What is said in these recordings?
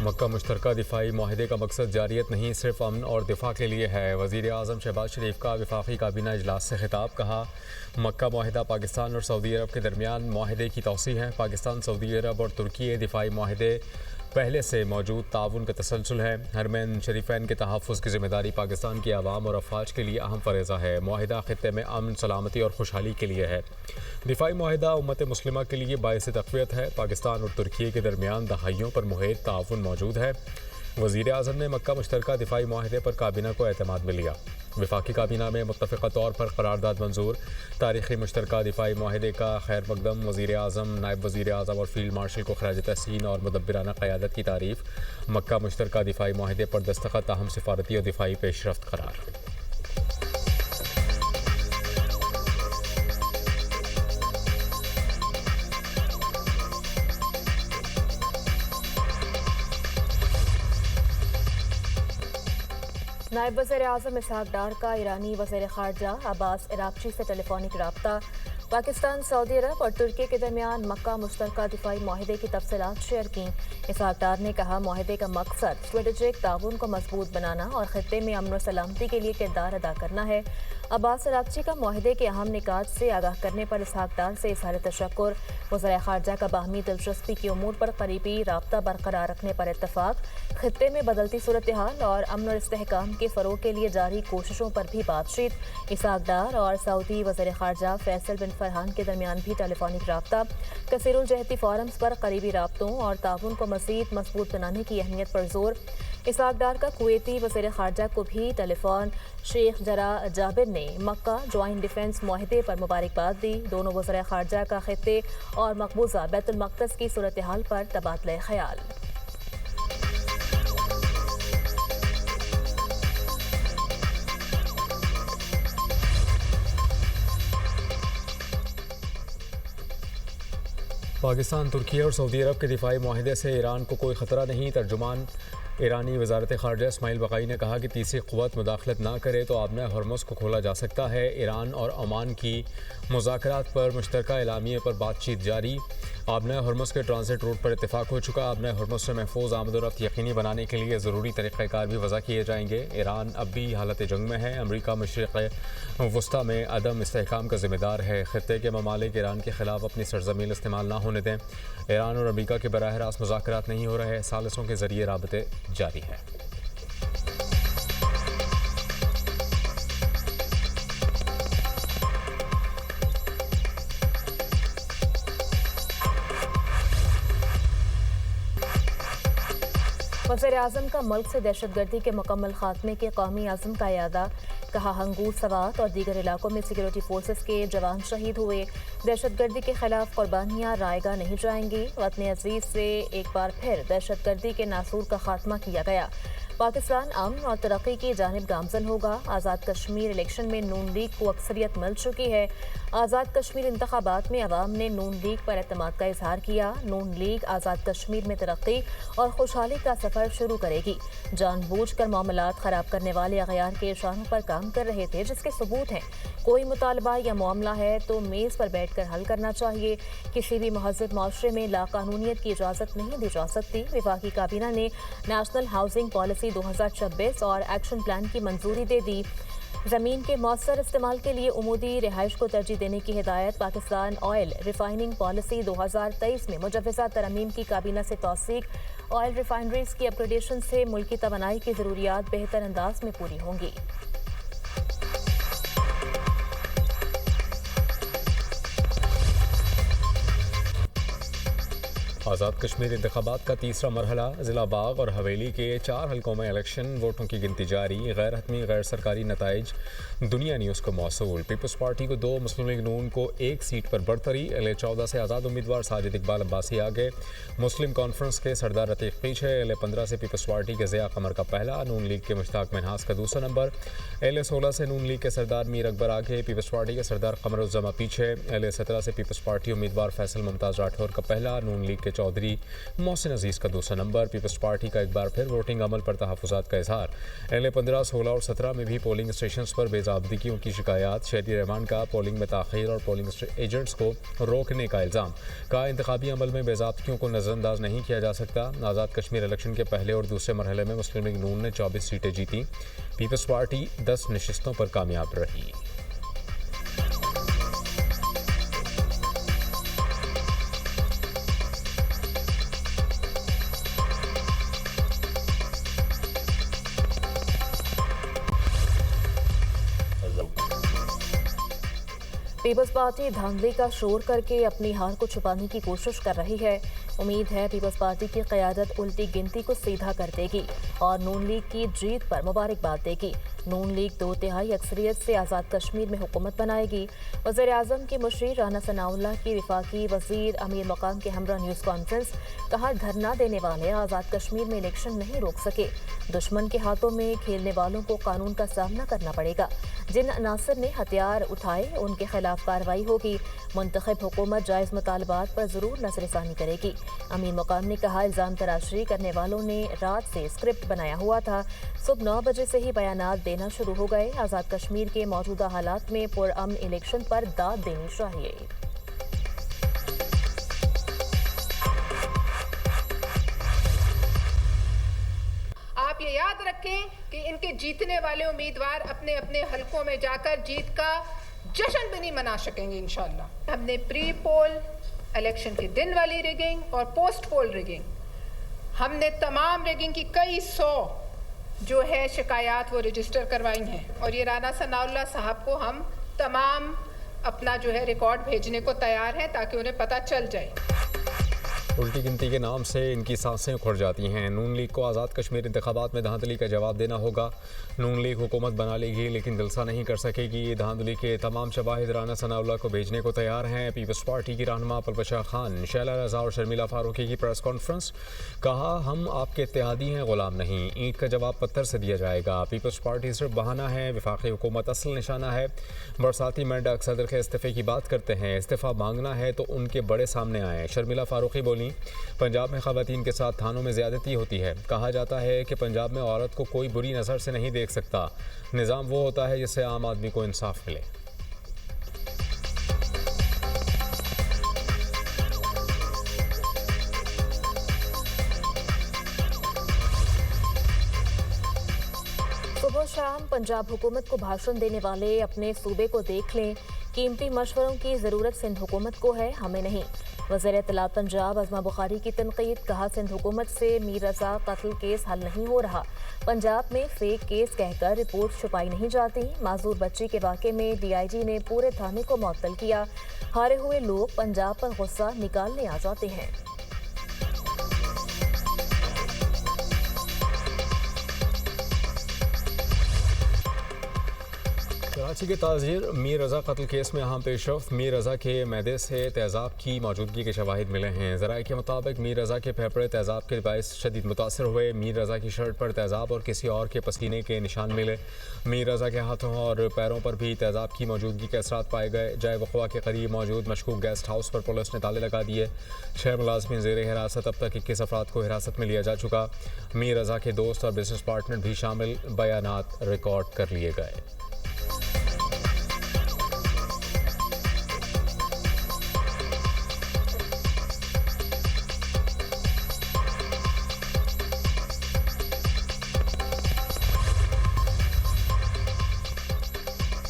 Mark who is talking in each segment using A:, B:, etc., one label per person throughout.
A: मक्का मुश्तरका दिफाई माहिदे का मकसद जारियत नहीं सिर्फ अमन और दिफा के लिए है। वज़ीर आज़म शहबाज शरीफ का वफाकी काबीना इजलास से खिताब। कहा, मक्का माहिदा पाकिस्तान और सऊदी अरब के दरमियान माहिदे की तौसीह है। पाकिस्तान, सऊदी अरब और तुर्की दिफाई माहिदे पहले से मौजूद ताउन का तसलसल है। हरमैन शरीफैन के तहफ़्फ़ुज़ की जिम्मेदारी पाकिस्तान की आवाम और अफवाज के लिए अहम फ़रीज़ा है। माहिदा ख़ित्ते में अमन, सलामती और खुशहाली के लिए है। दिफाई माहिदा उम्मत मुस्लिमा के लिए बाइस तक़वियत है। पाकिस्तान और तुर्की के दरमियान दहाइयों पर मुहित ताउन मौजूद है। वज़ीर आज़म ने मक्का मुश्तरका दिफाई माहिदे पर काबीना को एतमाद में लिया। वफाकी काबीना में मुत्तफ़िक़ा तौर पर करारदाद मंजूर। तारीख़ी मुश्तरका दिफाई माहिदे का खैर मकदम। वज़ीर आज़म, नायब वज़ीर आज़म और फ़ील्ड मार्शल को ख़राज तहसीन और मुदब्बिराना क़यादत की तारीफ़। मक्का मुश्तरका दिफाई माहिदे पर दस्तखत अहम सिफारती और दिफाई पेशरफ्त करार।
B: नायब वज़ीर-ए-आज़म इसहाक़ डार का ईरानी वज़ीर ख़ारजा अब्बास अराग़ची से टेलीफोनिक रब्ता। पाकिस्तान, सऊदी अरब और तुर्की के दरमियान मक्का मुश्तरका दिफाई माहिदे की तफसीलात शेयर की। इसहाक़ डार ने कहा, माहिदे का मकसद स्ट्रेटेजिक ताउन को मजबूत बनाना और ख़ित्ते में अमन और सलामती के लिए किरदार अदा करना है। अब्बास अराग़ची का माहिदे के अहम निकात से आगाह करने पर इसहाक़ डार से इज़हार तशक्कुर। वज़ीर ख़ारजा का बाहमी दिलचस्पी के उमूर पर करीबी राब्ता बरकरार रखने पर इत्तफ़ाक़। ख़ित्ते में बदलती सूरत हाल और अमन और इस्तेहकाम के फ़रोग़ के लिए जारी कोशिशों पर भी बातचीत। इसहाक़ डार और सऊदी वज़ीर ख़ारजा फैसल बिन फरहान के दरमियान भी टेलीफोनिक रब्ता। कसीरुल जहती फ़ोरम्स पर करीबी राब्तों और ताउन को मज़ीद मजबूत बनाने की अहमियत पर जोर। इसहाक़ डार का कुवैती वज़ीर ख़ारजा को भी टेलीफोन। शेख जरा जाबिर ने मक्का जॉइंट डिफेंस माहिदे पर मुबारकबाद दी। दोनों वज़ीर ख़ारजा का ख़ित्ते और मकबूजा बैतुल मक़दस की सूरत हाल पर तबादला ख़याल।
A: पाकिस्तान, तुर्की और सऊदी अरब के दिफाई माहिदे से ईरान को कोई ख़तरा नहीं। तर्जुमान ईरानी वज़ारत ख़ारजा इस्माइल बक़ाई ने कहा कि तीसरी क़ुव्वत मुदाखलत ना करे तो आबना हरमुज़ को खोला जा सकता है। ईरान और ओमान की मुज़ाकरात पर मुश्तरका एलामिये पर बातचीत जारी। आबना हरमुज़ के ट्रांजिट रूट पर इत्तेफाक हो चुका। आबना हरमुज़ से महफूज आमद-ओ-रफ्त यकीनी बनाने के लिए ज़रूरी तरीक़ाकार भी वज़ा किए जाएंगे। ईरान अब भी हालत जंग में है। अमरीका मशरिक़ वस्ता में अदम इस्तेहकाम का ज़िम्मेदार है। ख़ित्ते के ममालिक ईरान के ख़िलाफ़ अपनी सरज़मीन इस्तेमाल ना होने दें। ईरान और अमरीका के बराह रास्त मुज़ाकरात नहीं हो रहे। सालिसों के ज़रिए राबते जारी है।
B: वज़ीर-ए-आज़म का मुल्क से दहशतगर्दी के मुकम्मल खात्मे के कौमी आज़म का यादा। कहा, हंगूर, सवात और दीगर इलाकों में सिक्योरिटी फोर्सेस के जवान शहीद हुए। दहशतगर्दी के खिलाफ कुर्बानियाँ रायगा नहीं जाएंगी। वतन अजीज से एक बार फिर दहशतगर्दी के नासूर का खात्मा किया गया। पाकिस्तान अमन और तरक्की की जानिब गामजन होगा। आज़ाद कश्मीर इलेक्शन में नून लीग को अक्सरियत मिल चुकी है। आज़ाद कश्मीर इंतखाबात में अवाम ने नून लीग पर एतमाद का इजहार किया। नून लीग आज़ाद कश्मीर में तरक्की और खुशहाली का सफ़र शुरू करेगी। जानबूझकर मामलात ख़राब करने वाले अगयार के इशारों पर काम कर रहे थे, जिसके सबूत हैं। कोई मुतालबा या मामला है तो मेज़ पर बैठ कर हल करना चाहिए। किसी भी महज़ब माशरे में लाकानूनियत की इजाज़त नहीं दी जा सकती। वफाकी काबीना ने नेशनल हाउसिंग पॉलिसी 2026 और एक्शन प्लान की मंजूरी दे दी। ज़मीन के मौसर इस्तेमाल के लिए उमूदी रिहाइश को तरजीह देने की हिदायत। पाकिस्तान ऑयल रिफाइनिंग पॉलिसी 2023 में मुजव्वज़ा तरमीम की काबीना से तौसीक। ऑयल रिफाइनरीज की अपग्रेडेशन से मुल्की तवानाई की ज़रूरियात बेहतर अंदाज में पूरी होंगी।
A: आज़ाद कश्मीर इंतखाबात का तीसरा मरहला। ज़िला बाग और हवेली के 4 हलकों में इलेक्शन वोटों की गिनती जारी। गैर हतमी गैर सरकारी नताइज दुनिया न्यूज़ को मौसूल। पीपल्स पार्टी को 2, मुस्लिम लीग नून को 1 सीट पर बढ़तरी। LA-14 से आज़ाद उम्मीदवार साजिद इकबाल अब्बासी आगे। मुस्लिम कॉन्फ्रेंस के सरदार रतीक पीछे। LA-15 से पीपल्स पार्टी के ज़िया कमर का पहला, नून लीग के मुश्ताक मिन्हास का दूसरा नंबर। LA-16 से नून लीग के सरदार मीर अकबर आगे। पीपल्स पार्टी के सरदार कमरुज़्ज़मा पीछे। LA-17 से पीपल्स पार्टी उम्मीदवार फैसल मुमताज़ राठौर का पहला, नून लीग के चौधरी मोहसिन अजीज़ का दूसरा नंबर। पीपल्स पार्टी का एक बार फिर वोटिंग अमल पर तहफ़्फ़ुज़ात का इजहार। अगले 15, 16 और 17 में भी पोलिंग स्टेशन पर बेज़ाब्तिगियों की शिकायत। शहरी रहमान का पोलिंग में ताख़ीर और पोलिंग एजेंट्स को रोकने का इल्ज़ाम। कहा इंतखाबी अमल में बेज़ाब्तियों को नज़रअंदाज नहीं किया जा सकता। आज़ाद कश्मीर इलेक्शन के पहले और दूसरे मरहले में मुस्लिम लीग नून ने 24 सीटें जीती। पीपल्स पार्टी 10 नशिस्तों पर कामयाब रही।
B: पीपल्स पार्टी धांधली का शोर करके अपनी हार को छुपाने की कोशिश कर रही है। उम्मीद है पीपल्स पार्टी की क़यादत उल्टी गिनती को सीधा कर देगी और नून लीग की जीत पर मुबारकबाद देगी। नून लीग 2/3 अक्सरियत से आज़ाद कश्मीर में हुकूमत बनाएगी। वज़ीर आज़म की मुशीर राना सनाउल्लाह की वफाकी वज़ीर अमीर मकाम के हमरा न्यूज़ कॉन्फ्रेंस। कहा धरना देने वाले आज़ाद कश्मीर में इलेक्शन नहीं रोक सके। दुश्मन के हाथों में खेलने वालों को कानून का सामना करना पड़ेगा। जिन अनासर ने हथियार उठाए उनके खिलाफ कार्रवाई होगी। मुंतखब हुकूमत जायज़ मुतालबात पर ज़रूर नज़रसानी करेगी। अमीर मकाम ने कहा इल्ज़ाम तराशरी करने वालों ने रात से स्क्रिप्ट बनाया हुआ था। सुबह 9 बजे से ही बयानात देना शुरू हो गए। आज़ाद कश्मीर के मौजूदा हालात में पुरअमन इलेक्शन पर दाद देनी चाहिए।
C: आप ये याद रखें कि इनके जीतने वाले उम्मीदवार अपने अपने हलकों में जाकर जीत का जश्न भी नहीं मना सकेंगे इंशाल्लाह। हमने प्री पोल इलेक्शन के दिन वाली रिगिंग और पोस्ट पोल रिगिंग, हमने तमाम रिगिंग की कई 100 जो है शिकायत वो रजिस्टर करवाई हैं और ये राना सनाउल्लाह साहब को हम तमाम अपना जो है रिकॉर्ड भेजने को तैयार हैं ताकि उन्हें पता चल जाए।
A: उल्टी गिनती के नाम से इनकी सांसें उखड़ जाती हैं। नून लीग को आज़ाद कश्मीर इंतखाबात में धांधली का जवाब देना होगा। नून लीग हुकूमत बना लेगी लेकिन जलसा नहीं कर सकेगी। धांधली के तमाम शवाहिद राना सनाउल्लाह को भेजने को तैयार हैं। पीपल्स पार्टी की रहनुमा पलबशा खान, शैला रज़ा और शर्मिला फारूकी की प्रेस कॉन्फ्रेंस। कहा हम आपके इत्तेहादी हैं, गुलाम नहीं। ईंट का जवाब पत्थर से दिया जाएगा। पीपल्स पार्टी सिर्फ बहाना है, वफाकी हुकूमत असल निशाना है। बरसाती मेंढक सदर के इस्तीफ़े की बात करते हैं। इस्तीफ़ा मांगना है तो उनके बड़े सामने आए। शर्मिला फारूकी बोली पंजाब में ख़वातीन के साथ थानों में ज़्यादती होती है। कहा जाता है कि पंजाब में औरत को कोई बुरी नज़र से नहीं देख सकता। निज़ाम वो होता है जिससे आम आदमी को इंसाफ मिले।
B: सुबह शाम पंजाब हुकूमत को भाषण देने वाले अपने सूबे को देख लें। कीमती मशवरों की ज़रूरत सिंध हुकूमत को है, हमें नहीं। वज़ीर इत्तलात पंजाब अज़मा बुखारी की तनक़ीद। कहा सिंध हुकूमत से मीर रज़ा कत्ल केस हल नहीं हो रहा। पंजाब में फेक केस कहकर रिपोर्ट छुपाई नहीं जाती। माजूर बच्ची के वाक़े में DIG ने पूरे थाने को मुअत्तल किया। हारे हुए लोग पंजाब पर गुस्सा निकालने आ जाते हैं।
A: कराची के ताजिर मीर रज़ा कत्ल केस में अहम पेशरफ। मीर रज़ा के मैदे से तेज़ाब की मौजूदगी के शवाहिद मिले हैं। ज़राए के मुताबिक मीर रज़ा के फेफड़े तेज़ाब के बायस शदीद मुतासर हुए। मीर रज़ा की शर्ट पर तेज़ाब और किसी और के पसीने के निशान मिले। मीर रज़ा के हाथों और पैरों पर भी तेज़ाब की मौजूदगी के असरात पाए गए। जाए वक़वा के करीब मौजूद मशकूक गेस्ट हाउस पर पुलिस ने ताले लगा दिए। 6 मुलाज़िमीन ज़ेर हिरासत। अब तक 21 अफराद को हिरासत में लिया जा चुका। मीर रज़ा के दोस्त और बिजनेस पार्टनर भी शामिल। बयानात रिकॉर्ड कर लिए गए।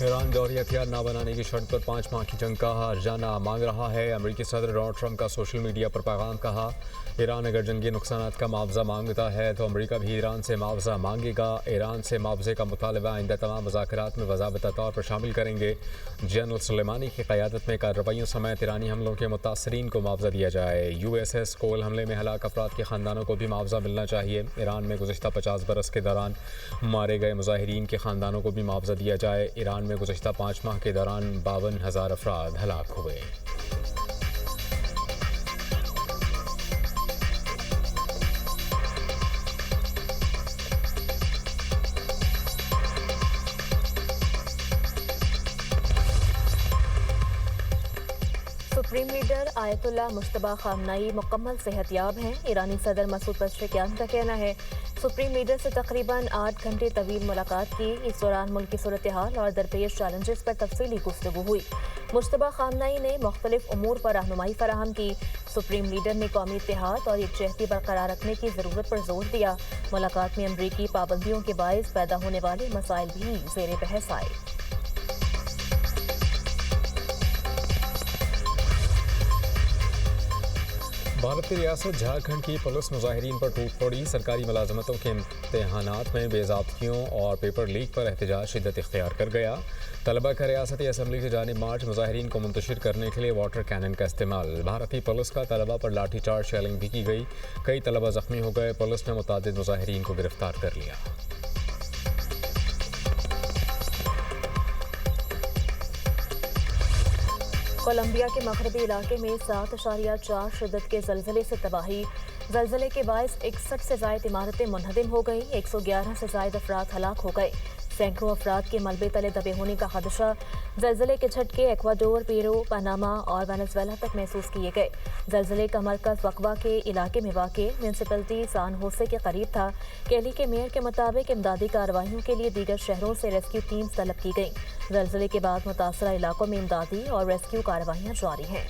A: ईरान जौहरी हथियार न बनाने की शर्त पर 5 माह की जंग का हर्जाना मांग रहा है। अमेरिकी सदर डोनाल्ड ट्रंप का सोशल मीडिया पर पैगाम। कहा ईरान अगर जंगी नुकसान का मुआवजा मांगता है तो अमेरिका भी ईरान से मुआवजा मांगेगा। ईरान से मुआवजे का मुतालबा आइंदा तमाम मुज़ाकरात में वज़ाबिता तौर पर शामिल करेंगे। जनरल सुलेमानी की क़यादत में कार्रवाइयों समेत ईरानी हमलों के मुतासरीन को मुआवजा दिया जाए। USS कोल हमले में हलाक अफराद के ख़ानदानों को भी मुआवजा मिलना चाहिए। ईरान में गुज़श्ता 50 बरस के दौरान मारे गए मुजाहिरीन के ख़ानदानों को भी मुआवजा दिया जाए। ईरान में गुज़श्ता 5 माह के दौरान 52,000 अफराद हलाक हुए।
B: सुप्रीम लीडर आयतुल्ला मुश्तबा खामनाई मुकम्मल सेहतयाब हैं। ईरानी सदर मसूद पज़ेश्कियान का कहना है सुप्रीम लीडर से तकरीबन 8 घंटे तवील मुलाकात की। इस दौरान मुल्क की सूरत हाल और दरपेश चैलेंजेस पर तफसीली गुफ्तगू हुई। मुश्तबा खामनाई ने मुख्तलिफ उमूर पर रहनुमाई फराहम की। सुप्रीम लीडर ने कौमी इत्तेहाद और यकजहती बरकरार रखने की ज़रूरत पर जोर दिया। मुलाकात में अमरीकी पाबंदियों के बायस पैदा होने वाले मसाइल भी ज़ेर बहस आए।
A: भारत की रियासत झारखंड की पुलिस मुजाहिरीन पर टूट पड़ी। सरकारी मुलाजमतों के इम्तहानात में बेज़ाब्तियों और पेपर लीक पर एहतजाज शिद्दत इख्तियार कर गया। तलबा का रियासती असम्बली की जानिब मार्च मुजाहिरीन को मुंतशिर करने के लिए वाटर कैनन का इस्तेमाल। भारतीय पुलिस का तलबा पर लाठी चार्ज शेलिंग भी की गई। कई तलबा जख्मी हो गए। पुलिस ने मुतादिद मुजाहिरीन को गिरफ्तार कर लिया।
B: कोलंबिया के मगरबी इलाके में 7.4 शिद्दत के जलजले से तबाही। जलजले के बायस 61 से ज़ायद इमारतें मुनहदिम हो गई। 111 से ज़ायद अफराद हलाक हो गए। सैकड़ों अफराद के मलबे तले दबे होने का खदशा। जलजले के झटके एक्वाडोर, पेरू, पनामा और वेनेजुएला तक महसूस किए गए। जलजले का मरकज वक्वा के इलाके में वाक़े म्यूनसिपलिटी सान होसे के करीब था। केली के मेयर के मुताबिक इमदादी कार्रवाइयों के लिए दीगर शहरों से रेस्क्यू टीम्स तलब की गईं। जलजले के बाद मुतासरा इलाकों में इमदादी और रेस्क्यू कार्रवाइयाँ जारी हैं।